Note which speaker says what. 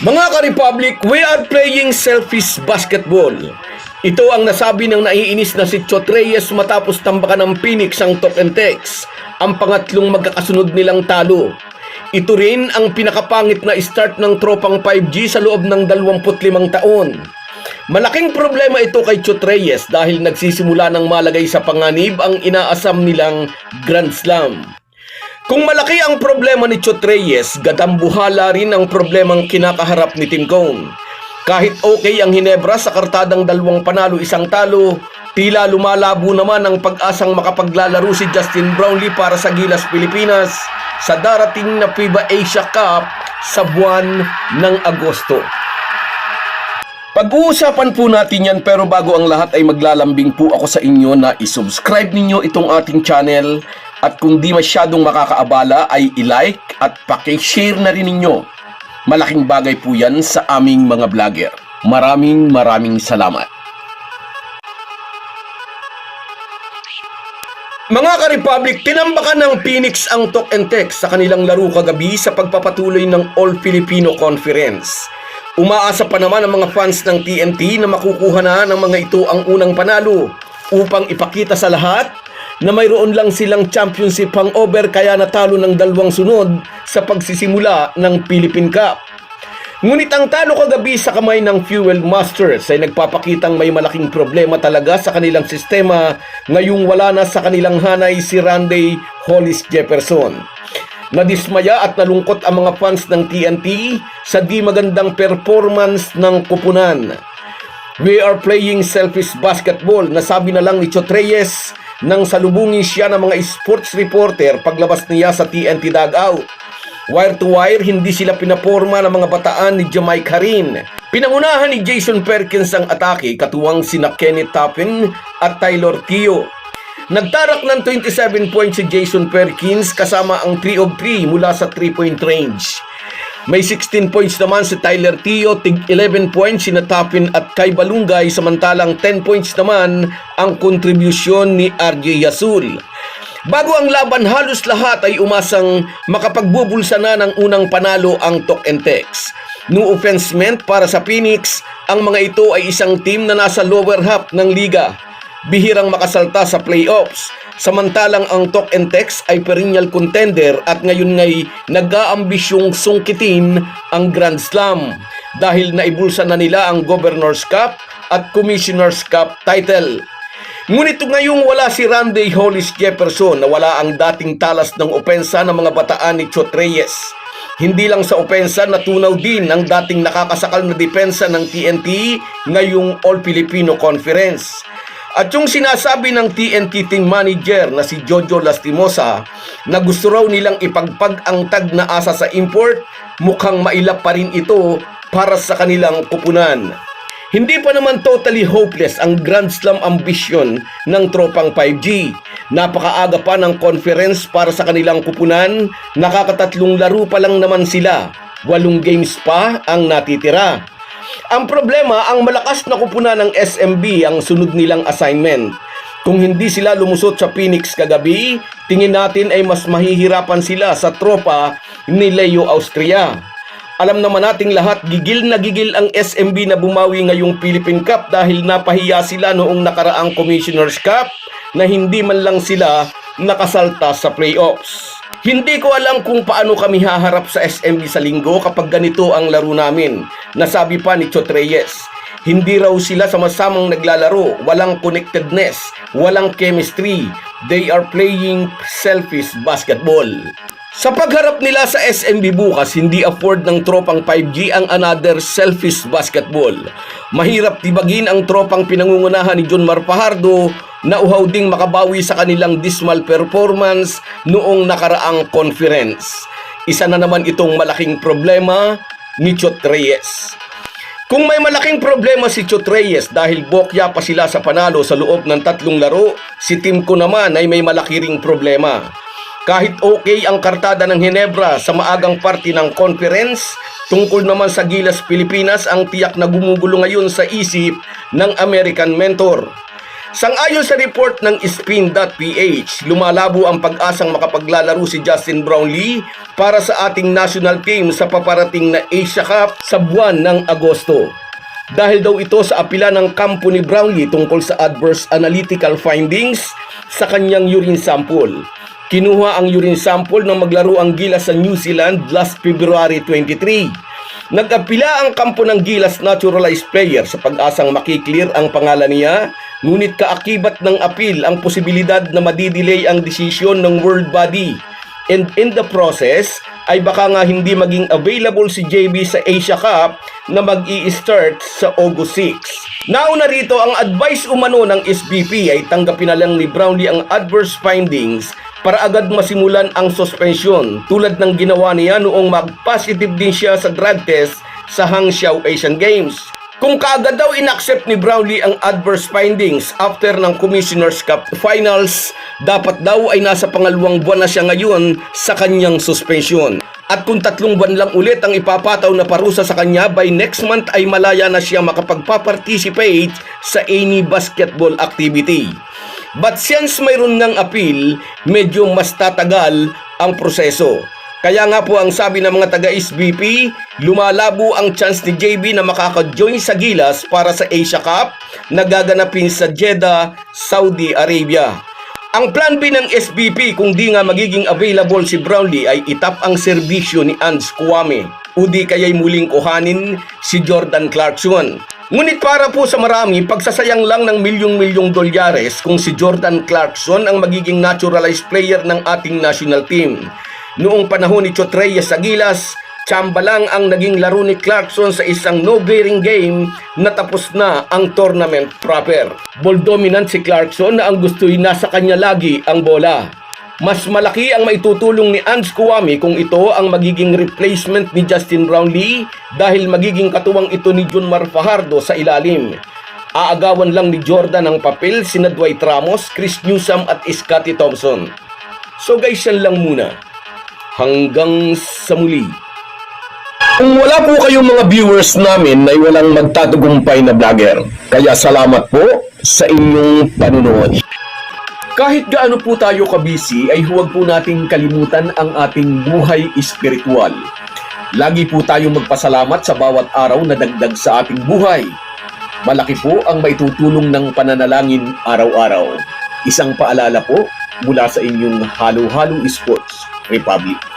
Speaker 1: Mga ka-Republic, we are playing selfish basketball. Ito ang nasabi ng naiinis na si Chot Reyes matapos tambakan ng Phoenix ang Talk and Text, ang pangatlong magkakasunod nilang talo. Ito rin ang pinakapangit na start ng tropang 5G sa loob ng 25 taon. Malaking problema ito kay Chot Reyes dahil nagsisimula ng malagay sa panganib ang inaasam nilang Grand Slam. Kung malaki ang problema ni Chot Reyes, gadambuhala rin ang problemang kinakaharap ni Tim Cone. Kahit okay ang Hinebra sa kartadang 2 panalo 1 talo, tila lumalabo naman ang pag-asang makapaglalaro si Justin Brownlee para sa Gilas Pilipinas sa darating na FIBA Asia Cup sa buwan ng Agosto. Pag-uusapan po natin yan, pero bago ang lahat ay maglalambing po ako sa inyo na isubscribe ninyo itong ating channel at kung di masyadong makakaabala ay i-like at paki-share na rin ninyo. Malaking bagay po yan sa aming mga vlogger. Maraming salamat. Mga ka-Republic, tinambakan ng Phoenix ang Talk and Text sa kanilang laro kagabi sa pagpapatuloy ng All-Filipino Conference. Umaasa pa naman ang mga fans ng TNT na makukuha na ng mga ito ang unang panalo upang ipakita sa lahat na mayroon lang silang championship hangover kaya natalo ng 2 sunod sa pagsisimula ng Philippine Cup. Ngunit ang talo kagabi sa kamay ng Fuel Masters ay nagpapakitang may malaking problema talaga sa kanilang sistema ngayong wala na sa kanilang hanay si Randy Hollis Jefferson. Nadismaya at nalungkot ang mga fans ng TNT sa di magandang performance ng kupunan. We are playing selfish basketball, nasabi na lang ni Chot Reyes nang salubungin siya ng mga sports reporter paglabas niya sa TNT dugout. Wire to wire, hindi sila pinaporma ng mga bataan ni Jamaica rin. Pinangunahan ni Jason Perkins ang atake, katuwang sina Kenneth Tapin at Tyler Tio. Nagtarak ng 27 points si Jason Perkins kasama ang 3 of 3 mula sa 3-point range. May 16 points naman si Tyler Tio, tig 11 points si Tapin at Kai Balungay, samantalang 10 points naman ang kontribusyon ni RJ Yasul. Bago ang laban, halos lahat ay umasang makapagbubulsa na ng unang panalo ang Talk and Text. No offense meant para sa Phoenix, ang mga ito ay isang team na nasa lower half ng liga. Bihirang makasalta sa playoffs. Samantalang ang Talk and Text ay perennial contender at ngayon ngay nag-aambisyong sungkitin ang Grand Slam dahil naibulsa na nila ang Governor's Cup at Commissioner's Cup title. Ngunit ngayong wala si Randy Hollis Jefferson na wala ang dating talas ng opensa ng mga bataan ni Chot Reyes. Hindi lang sa opensa, natunaw din ang dating nakakasakal na depensa ng TNT ngayong All-Filipino Conference. At yung sinasabi ng TNT team manager na si Jojo Lastimosa na gusto raw nilang ipagpag ang tag na asa sa import, mukhang mailap pa rin ito para sa kanilang kupunan. Hindi pa naman totally hopeless ang Grand Slam ambition ng tropang 5G. Napakaaga pa ng conference para sa kanilang kupunan, nakakatatlong laro pa lang naman sila. 8 games pa ang natitira. Ang problema, ang malakas na kupunan ng SMB ang sunod nilang assignment. Kung hindi sila lumusot sa Phoenix kagabi, tingin natin ay mas mahihirapan sila sa tropa ni Leo Austria. Alam naman nating lahat, gigil na gigil ang SMB na bumawi ngayong Philippine Cup dahil napahiya sila noong nakaraang Commissioner's Cup na hindi man lang sila nakasalta sa playoffs. Hindi ko alam kung paano kami haharap sa SMB sa linggo kapag ganito ang laro namin. Nasabi pa ni Chot Reyes, hindi raw sila sama-samang naglalaro, walang connectedness, walang chemistry. They are playing selfish basketball. Sa pagharap nila sa SMB bukas, hindi afford ng tropang 5G ang another selfish basketball. Mahirap tibagin ang tropang pinangungunahan ni John Mar Fajardo na uhaw ding makabawi sa kanilang dismal performance noong nakaraang conference. Isa na naman itong malaking problema ni Chot Reyes. Kung may malaking problema si Chot Reyes dahil bokya pa sila sa panalo sa loob ng 3 laro, si Team ko naman ay may malaki ring problema. Kahit okay ang kartada ng Hinebra sa maagang party ng conference, tungkol naman sa Gilas Pilipinas ang tiyak na gumugulo ngayon sa isip ng American mentor. Sang-ayon sa report ng spin.ph, lumalabo ang pag-asang makapaglalaro si Justin Brownlee para sa ating national team sa paparating na Asia Cup sa buwan ng Agosto. Dahil daw ito sa apila ng kampo ni Brownlee tungkol sa adverse analytical findings sa kanyang urine sample. Kinuha ang urine sample nang maglaro ang Gilas sa New Zealand last February 23. Nag-apila ang kampo ng Gilas naturalized player sa pag-asang makiklear ang pangalan niya, ngunit kaakibat ng appeal ang posibilidad na madidelay ang desisyon ng world body. And in the process, ay baka nga hindi maging available si JB sa Asia Cup na mag-i-start sa August 6. Nauna rito, ang advice umano ng SBP ay tanggapin na lang ni Brownlee ang adverse findings para agad masimulan ang suspension tulad ng ginawa niya noong mag-positive din siya sa drug test sa Hangzhou Asian Games. Kung kaagad daw inaccept ni Brownlee ang adverse findings after ng Commissioner's Cup Finals, dapat daw ay nasa pangalawang buwan na siya ngayon sa kanyang suspension. At kung 3 buwan lang ulit ang ipapataw na parusa sa kanya, by next month ay malaya na siya makapagpa-participate sa any basketball activity. But since mayroon ng appeal, medyo mas tatagal ang proseso. Kaya nga po ang sabi ng mga taga-SBP, lumalabo ang chance ni JB na makaka-join sa Gilas para sa Asia Cup na gaganapin sa Jeddah, Saudi Arabia. Ang plan B ng SBP kung di nga magiging available si Brownlee ay itap ang serbisyo ni Ans Kwame o di kaya'y muling kuhanin si Jordan Clarkson. Ngunit para po sa marami, pagsasayang lang ng milyong-milyong dolyares kung si Jordan Clarkson ang magiging naturalized player ng ating national team. Noong panahon ni Chotreya sa Gilas, tsamba lang ang naging laro ni Clarkson sa isang no-bearing game na tapos na ang tournament proper. Ball dominant si Clarkson na ang gusto'y nasa kanya lagi ang bola. Mas malaki ang maitutulong ni Ans Kwame kung ito ang magiging replacement ni Justin Brownlee dahil magiging katuwang ito ni Junmar Fajardo sa ilalim. Aagawan lang ni Jordan ang papel sina Dwight Ramos, Chris Newsome at Scottie Thompson. So guys, yan lang muna. Hanggang sa muli. Kung wala po kayong mga viewers namin ay walang magtatagumpay na vlogger. Kaya salamat po sa inyong panunood. Kahit gaano po tayo kabisi ay huwag po nating kalimutan ang ating buhay espiritual. Lagi po tayong magpasalamat sa bawat araw na dagdag sa ating buhay. Malaki po ang maitutulong ng pananalangin araw-araw. Isang paalala po mula sa inyong Halo Halo Sports Republic.